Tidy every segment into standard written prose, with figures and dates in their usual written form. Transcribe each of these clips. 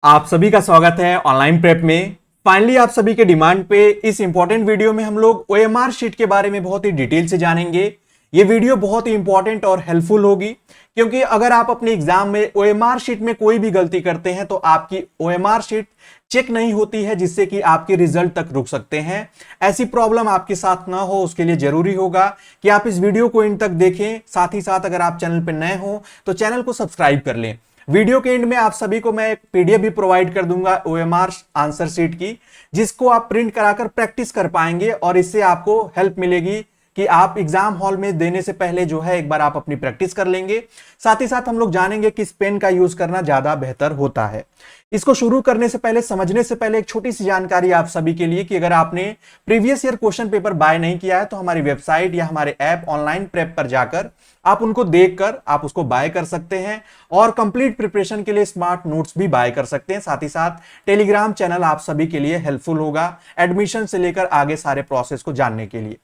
आप सभी का स्वागत है ऑनलाइन प्रेप में। फाइनली आप सभी के डिमांड पे इस इंपॉर्टेंट वीडियो में हम लोग ओएमआर शीट के बारे में बहुत ही डिटेल से जानेंगे। ये वीडियो बहुत ही इंपॉर्टेंट और हेल्पफुल होगी क्योंकि अगर आप अपने एग्जाम में ओएमआर शीट में कोई भी गलती करते हैं तो आपकी ओएमआर शीट चेक नहीं होती है, जिससे कि आपके रिजल्ट तक रुक सकते हैं। ऐसी प्रॉब्लम आपके साथ ना हो उसके लिए जरूरी होगा कि आप इस वीडियो को इन तक देखें। साथ ही साथ अगर आप चैनल पर नए हो तो चैनल को सब्सक्राइब कर लें। वीडियो के एंड में आप सभी को मैं एक पीडीएफ भी प्रोवाइड कर दूंगा ओएमआर आंसर शीट की, जिसको आप प्रिंट कराकर प्रैक्टिस कर पाएंगे और इससे आपको हेल्प मिलेगी कि आप एग्जाम हॉल में देने से पहले जो है एक बार आप अपनी प्रैक्टिस कर लेंगे। साथ ही साथ हम लोग जानेंगे किस पेन का यूज करना ज्यादा बेहतर होता है। इसको शुरू करने से पहले, समझने से पहले एक छोटी सी जानकारी आप सभी के लिए कि अगर आपने previous year question paper buy नहीं किया है तो हमारी वेबसाइट या हमारे ऐप ऑनलाइन प्रेप पर जाकर आप उनको देखकर आप उसको बाय कर सकते हैं और कंप्लीट प्रिपरेशन के लिए स्मार्ट नोट्स भी बाय कर सकते हैं। साथ ही साथ टेलीग्राम चैनल आप सभी के लिए हेल्पफुल होगा एडमिशन से लेकर आगे सारे प्रोसेस को जानने के लिए।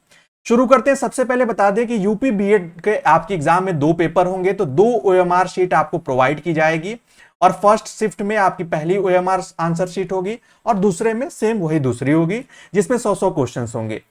शुरू करते हैं। सबसे पहले बता दें कि यूपी बीएड के आपके एग्जाम में 2 पेपर होंगे, तो 2 ओएमआर शीट आपको प्रोवाइड की जाएगी और फर्स्ट शिफ्ट में आपकी पहली ओएमआर आंसर शीट होगी और दूसरे में सेम वही दूसरी होगी, जिसमें 100 क्वेश्चंस होंगे।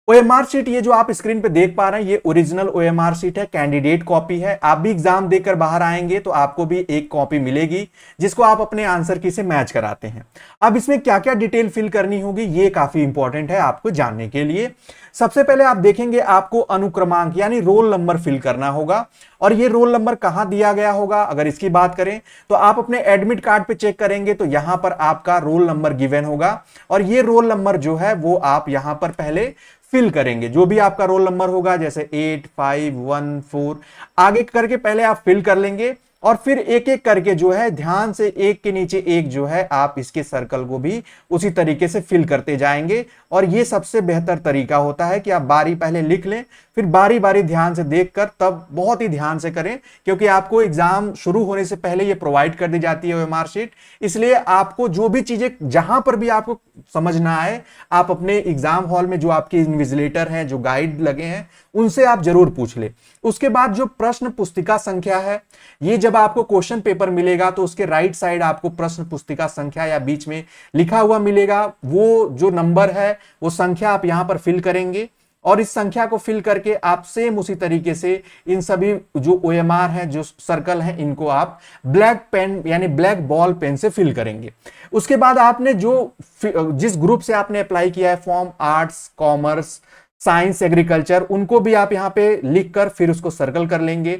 ओएमआर शीट ये जो आप स्क्रीन पे देख पा रहे हैं ये ओरिजिनल ओएमआर शीट है, कैंडिडेट कॉपी है। आप भी एग्जाम देकर बाहर आएंगे तो आपको भी एक कॉपी मिलेगी जिसको आप अपने आंसर की से मैच कराते हैं। अब इसमें क्या क्या डिटेल फिल करनी होगी ये काफी इंपॉर्टेंट है आपको जानने के लिए। सबसे पहले आप देखेंगे आपको अनुक्रमांक यानी रोल नंबर फिल करना होगा और ये रोल नंबर कहां दिया गया होगा। अगर इसकी बात करें तो आप अपने एडमिट कार्ड पे चेक करेंगे तो यहां पर आपका रोल नंबर गिवन होगा और ये रोल नंबर जो है वो आप यहां पर पहले फिल करेंगे। जो भी आपका रोल नंबर होगा जैसे 8514 आगे करके पहले आप फिल कर लेंगे और फिर एक एक करके जो है ध्यान से एक के नीचे एक जो है आप इसके सर्कल को भी उसी तरीके से फिल करते जाएंगे। और ये सबसे बेहतर तरीका होता है कि आप बारी पहले लिख लें फिर बारी बारी ध्यान से देखकर तब बहुत ही ध्यान से करें, क्योंकि आपको एग्जाम शुरू होने से पहले ये प्रोवाइड कर दी जाती है ओएमआर शीट। इसलिए आपको जो भी चीजें जहां पर भी आपको समझना आए आप अपने एग्जाम हॉल में जो आपके इन्विजिलेटर हैं, जो गाइड लगे हैं, उनसे आप जरूर पूछ ले। उसके बाद जो प्रश्न पुस्तिका संख्या है, ये जब आपको क्वेश्चन पेपर मिलेगा तो उसके राइट साइड आपको प्रश्न पुस्तिका संख्या या बीच में लिखा हुआ मिलेगा। वो जो नंबर है वो संख्या आप यहां पर फिल करेंगे और इस संख्या को फिल करके आप सेम उसी तरीके से इन सभी जो ओएमआर हैं, जो सर्कल हैं, इनको आप ब्लैक पेन यानी ब्लैक बॉल पेन से फिल करेंगे। उसके बाद आपने जिस ग्रुप से आपने अप्लाई किया है, form arts, commerce, science, agriculture, उनको भी आप यहां पे लिखकर फिर उसको सर्कल कर लेंगे।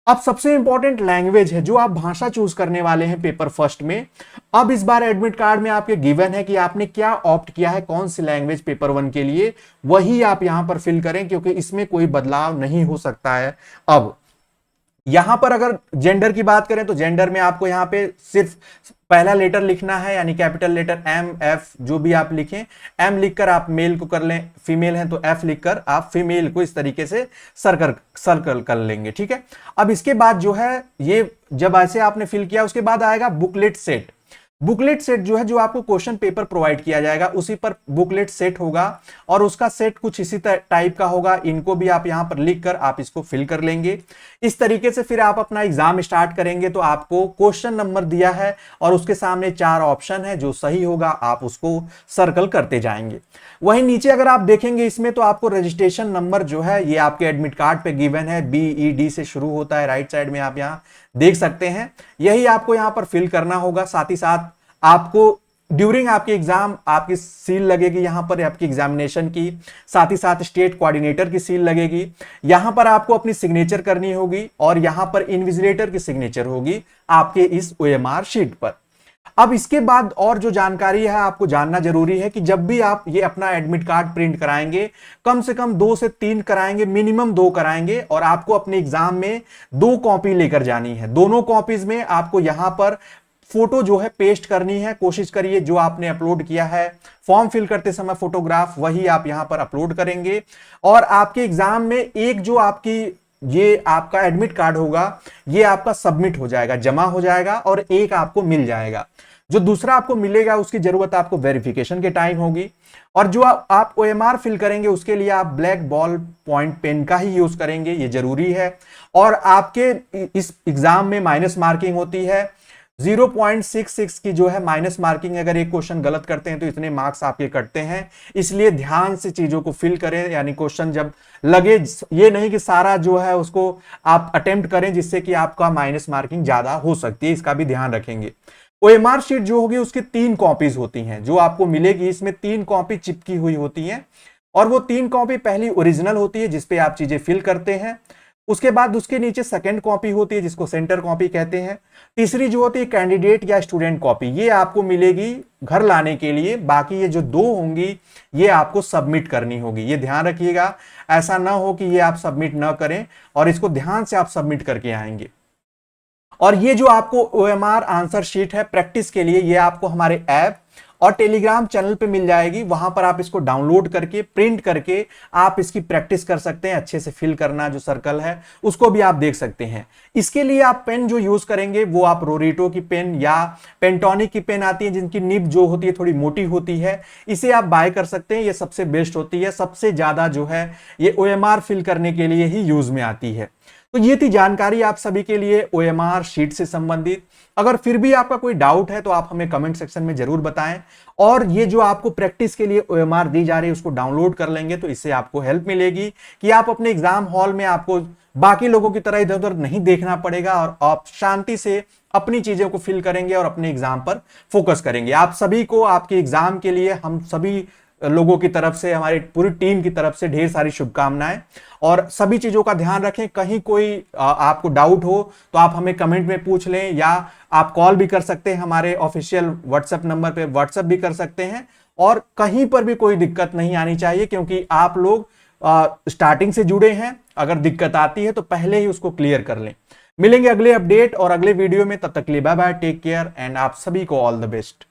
अब सबसे इंपॉर्टेंट लैंग्वेज है जो आप भाषा चूज करने वाले हैं पेपर फर्स्ट में। अब इस बार एडमिट कार्ड में आपके गिवन है कि आपने क्या ऑप्ट किया है, कौन सी लैंग्वेज पेपर 1 के लिए, वही आप यहां पर फिल करें क्योंकि इसमें कोई बदलाव नहीं हो सकता है। अब यहां पर अगर जेंडर की बात करें तो जेंडर में आपको यहां पे सिर्फ पहला लेटर लिखना है, यानी कैपिटल लेटर एम, एफ जो भी आप लिखें। एम लिखकर आप मेल को कर लें, फीमेल है तो एफ लिखकर आप फीमेल को इस तरीके से सर्कल कर लेंगे। ठीक है। अब इसके बाद जो है ये जब ऐसे आपने फिल किया उसके बाद आएगा बुकलेट सेट। बुकलेट सेट जो है, जो आपको क्वेश्चन पेपर प्रोवाइड किया जाएगा उसी पर बुकलेट सेट होगा और उसका सेट कुछ इसी टाइप का होगा। इनको भी आप यहां पर लिखकर आप इसको फिल कर लेंगे। इस तरीके से फिर आप अपना एग्जाम स्टार्ट करेंगे तो आपको क्वेश्चन नंबर दिया है और उसके सामने 4 ऑप्शन है, जो सही होगा आप उसको सर्कल करते जाएंगे। वहीं नीचे अगर आप देखेंगे इसमें तो आपको रजिस्ट्रेशन नंबर जो है ये आपके एडमिट कार्ड पे गिवन है, BED से शुरू होता है। राइट साइड में आप यहां देख सकते हैं, यही आपको यहां पर फिल करना होगा। साथ ही साथ आपको ड्यूरिंग आपके एग्जाम आपकी सील लगेगी यहां पर आपकी एग्जामिनेशन की, साथ ही साथ स्टेट कोऑर्डिनेटर की सील लगेगी। यहां पर आपको अपनी सिग्नेचर करनी होगी और यहां पर इन्विजिलेटर की सिग्नेचर होगी आपके इस ओएमआर शीट पर। अब इसके बाद और जो जानकारी है आपको जानना जरूरी है कि जब भी आप ये अपना एडमिट कार्ड प्रिंट कराएंगे कम से कम 2 से 3 कराएंगे, मिनिमम 2 कराएंगे और आपको अपने एग्जाम में 2 कॉपी लेकर जानी है। दोनों कॉपीज में आपको यहां पर फोटो जो है पेस्ट करनी है। कोशिश करिए जो आपने अपलोड किया है फॉर्म फिल करते समय फोटोग्राफ, वही आप यहां पर अपलोड करेंगे और आपके एग्जाम में एक जो आपकी ये आपका एडमिट कार्ड होगा ये आपका सबमिट हो जाएगा, जमा हो जाएगा और एक आपको मिल जाएगा। जो दूसरा आपको मिलेगा उसकी जरूरत आपको वेरिफिकेशन के टाइम होगी। और जो आप ओएमआर फिल करेंगे उसके लिए आप ब्लैक बॉल पॉइंट पेन का ही यूज करेंगे, ये जरूरी है। और आपके इस एग्जाम में माइनस मार्किंग होती है 0.66 की जो है माइनस मार्किंग, अगर एक क्वेश्चन गलत करते हैं तो इतने मार्क्स आपके कटते हैं। इसलिए ध्यान से चीजों को फिल करें, यानी क्वेश्चन जब लगे, ये नहीं कि सारा जो है उसको आप अटेम्प्ट करें जिससे कि आपका माइनस मार्किंग ज्यादा हो सकती है, इसका भी ध्यान रखेंगे। ओएमआर शीट जो होगी उसकी 3 कॉपीज होती हैं जो आपको मिलेगी, इसमें 3 कॉपी चिपकी हुई होती हैं और वो 3 कॉपी पहली ओरिजिनल होती है जिसपे आप चीजें फिल करते हैं, उसके बाद उसके नीचे सेकंड कॉपी होती है जिसको सेंटर कॉपी कहते हैं, तीसरी जो होती है कैंडिडेट या स्टूडेंट कॉपी, ये आपको मिलेगी घर लाने के लिए, बाकी ये जो 2 होंगी ये आपको सबमिट करनी होगी। ये ध्यान रखिएगा, ऐसा ना हो कि ये आप सबमिट ना करें और इसको ध्यान से आप सबमिट करके आएंगे। और ये जो आपको ओएमआर आंसर शीट है प्रैक्टिस के लिए, ये आपको हमारे ऐप और टेलीग्राम चैनल पे मिल जाएगी, वहां पर आप इसको डाउनलोड करके प्रिंट करके आप इसकी प्रैक्टिस कर सकते हैं। अच्छे से फिल करना जो सर्कल है उसको भी आप देख सकते हैं। इसके लिए आप पेन जो यूज करेंगे वो आप रोरीटो की पेन या पेंटोनिक की पेन आती है जिनकी निब जो होती है थोड़ी मोटी होती है, इसे आप बाय कर सकते हैं। ये सबसे बेस्ट होती है, सबसे ज्यादा जो है ये ओएमआर फिल करने के लिए ही यूज में आती है। तो ये थी जानकारी आप सभी के लिए ओएमआर शीट से संबंधित। अगर फिर भी आपका कोई डाउट है तो आप हमें कमेंट सेक्शन में जरूर बताएं, और ये जो आपको प्रैक्टिस के लिए ओएमआर दी जा रही है उसको डाउनलोड कर लेंगे तो इससे आपको हेल्प मिलेगी कि आप अपने एग्जाम हॉल में आपको बाकी लोगों की तरह इधर उधर नहीं देखना पड़ेगा और आप शांति से अपनी चीजों को फिल करेंगे और अपने एग्जाम पर फोकस करेंगे। आप सभी को आपके एग्जाम के लिए हम सभी लोगों की तरफ से, हमारी पूरी टीम की तरफ से ढेर सारी शुभकामनाएं, और सभी चीजों का ध्यान रखें। कहीं कोई आपको डाउट हो तो आप हमें कमेंट में पूछ लें या आप कॉल भी कर सकते हैं, हमारे ऑफिशियल व्हाट्सएप नंबर पे व्हाट्सएप भी कर सकते हैं। और कहीं पर भी कोई दिक्कत नहीं आनी चाहिए क्योंकि आप लोग स्टार्टिंग से जुड़े हैं, अगर दिक्कत आती है तो पहले ही उसको क्लियर कर लें। मिलेंगे अगले अपडेट और अगले वीडियो में, तब तक के लिए bye bye, take care and आप सभी को ऑल द बेस्ट।